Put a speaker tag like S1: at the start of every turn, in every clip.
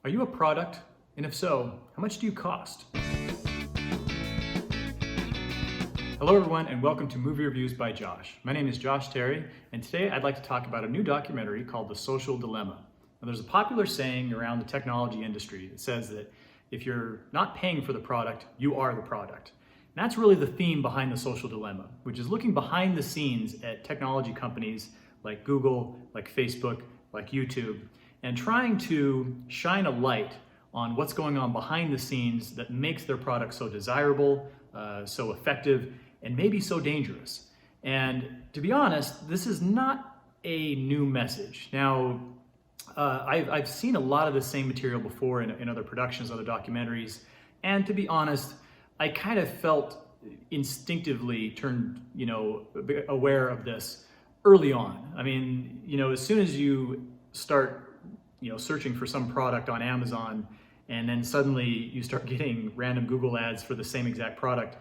S1: Are you a product? And if so, how much do you cost? Hello everyone and welcome to Movie Reviews by Josh. My name is Josh Terry and today I'd like to talk about a new documentary called The Social Dilemma. Now, there's a popular saying around the technology industry that says that if you're not paying for the product, you are the product. And that's really the theme behind The Social Dilemma, which is looking behind the scenes at technology companies like Google, like Facebook, like YouTube, and trying to shine a light on what's going on behind the scenes that makes their product so desirable, so effective, and maybe so dangerous. And to be honest, this is not a new message. Now, I've seen a lot of the same material before in other productions, other documentaries, and to be honest, I kind of felt instinctively turned, aware of this early on. I mean, as soon as you start searching for some product on Amazon, and then suddenly you start getting random Google ads for the same exact product,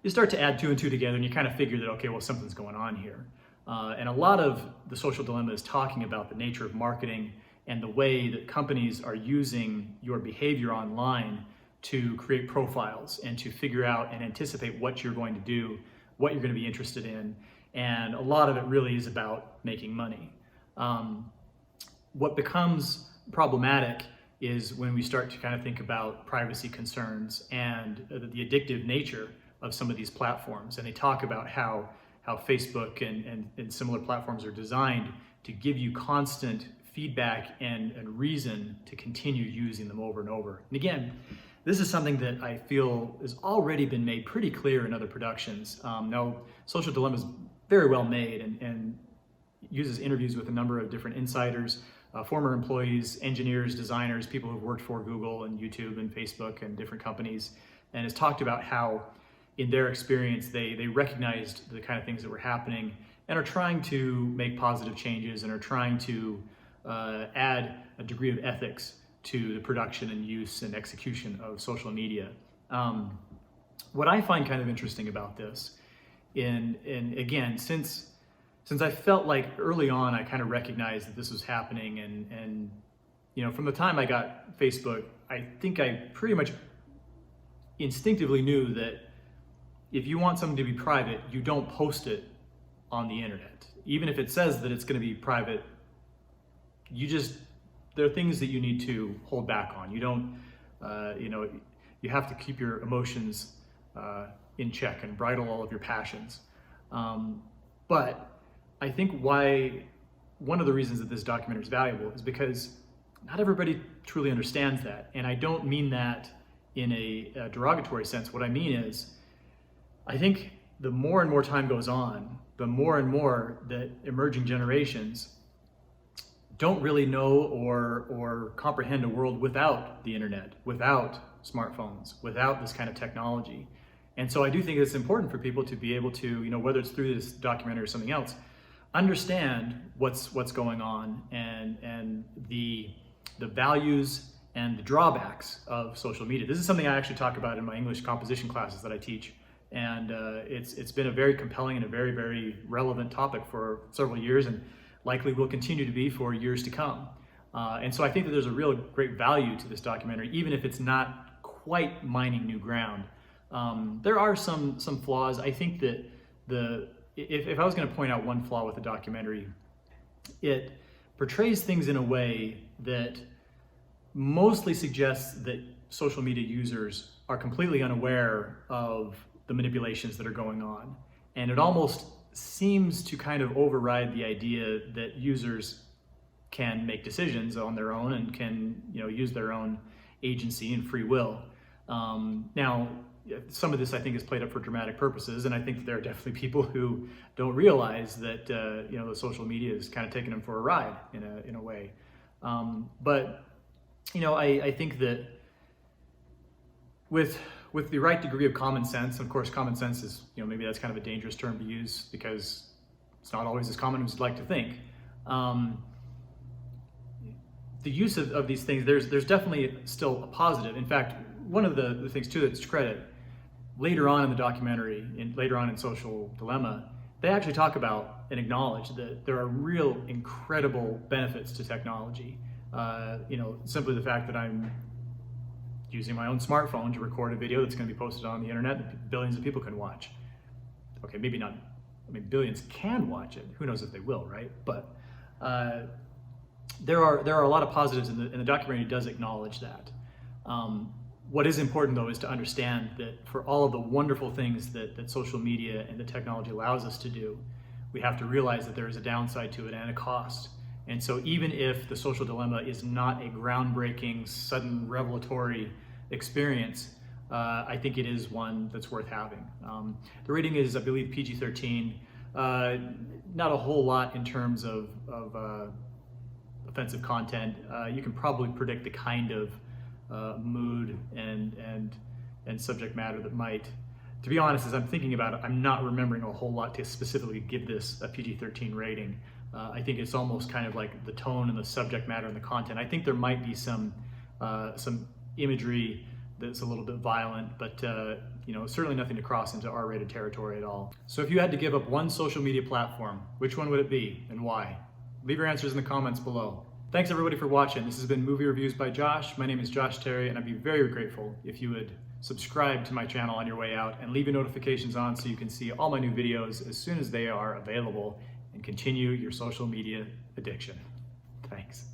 S1: you start to add two and two together and you kind of figure that, okay, well, something's going on here. And a lot of The Social Dilemma is talking about the nature of marketing and the way that companies are using your behavior online to create profiles and to figure out and anticipate what you're going to do, what you're going to be interested in. And a lot of it really is about making money. What becomes problematic is when we start to kind of think about privacy concerns and the addictive nature of some of these platforms. And they talk about how Facebook and similar platforms are designed to give you constant feedback and reason to continue using them over and over. And again, this is something that I feel has already been made pretty clear in other productions. Now, Social Dilemma is very well made and uses interviews with a number of different insiders, former employees, engineers, designers, people who've worked for Google and YouTube and Facebook and different companies, and has talked about how in their experience they recognized the kind of things that were happening and are trying to make positive changes and are trying to add a degree of ethics to the production and use and execution of social media. What I find kind of interesting about this, and again, since I felt like early on I kind of recognized that this was happening, and from the time I got Facebook, I think I pretty much instinctively knew that if you want something to be private, you don't post it on the internet. Even if it says that it's going to be private, there are things that you need to hold back on. You don't, you have to keep your emotions in check and bridle all of your passions. But I think one of the reasons that this documentary is valuable is because not everybody truly understands that. And I don't mean that in a derogatory sense. What I mean is, I think the more and more time goes on, the more and more that emerging generations don't really know or comprehend a world without the internet, without smartphones, without this kind of technology. And so I do think it's important for people to be able to, whether it's through this documentary or something else, understand what's going on and the values and the drawbacks of social media. This is something I actually talk about in my English composition classes that I teach. And it's been a very compelling and a very, very relevant topic for several years, and likely will continue to be for years to come. And so I think that there's a real great value to this documentary, even if it's not quite mining new ground. There are some flaws. I think that if I was going to point out one flaw with the documentary, it portrays things in a way that mostly suggests that social media users are completely unaware of the manipulations that are going on. And it almost seems to kind of override the idea that users can make decisions on their own and can use their own agency and free will. Now, some of this I think is played up for dramatic purposes, and I think that there are definitely people who don't realize that the social media is kind of taking them for a ride in a way. But I think that with the right degree of common sense, of course, common sense is, maybe that's kind of a dangerous term to use because it's not always as common as you'd like to think. The use of these things, there's definitely still a positive. In fact, one of the things too that's to credit, later on in the documentary, later on in Social Dilemma, they actually talk about and acknowledge that there are real incredible benefits to technology. Simply the fact that I'm using my own smartphone to record a video that's going to be posted on the internet that billions of people can watch. Okay, maybe not, billions can watch it. Who knows if they will, right? But there are a lot of positives, and the documentary does acknowledge that. What is important, though, is to understand that for all of the wonderful things that social media and the technology allows us to do, we have to realize that there is a downside to it and a cost. And so even if the social dilemma is not a groundbreaking, sudden, revelatory experience, I think it is one that's worth having. The rating is, I believe, PG-13. Not a whole lot in terms of offensive content. You can probably predict the kind of mood and subject matter that might. To be honest, as I'm thinking about it, I'm not remembering a whole lot to specifically give this a PG-13 rating. I think it's almost kind of like the tone and the subject matter and the content. I think there might be some imagery that's a little bit violent, but certainly nothing to cross into R-rated territory at all. So if you had to give up one social media platform, which one would it be and why? Leave your answers in the comments below. Thanks everybody for watching. This has been Movie Reviews by Josh. My name is Josh Terry, and I'd be very grateful if you would subscribe to my channel on your way out and leave your notifications on so you can see all my new videos as soon as they are available and continue your social media addiction. Thanks.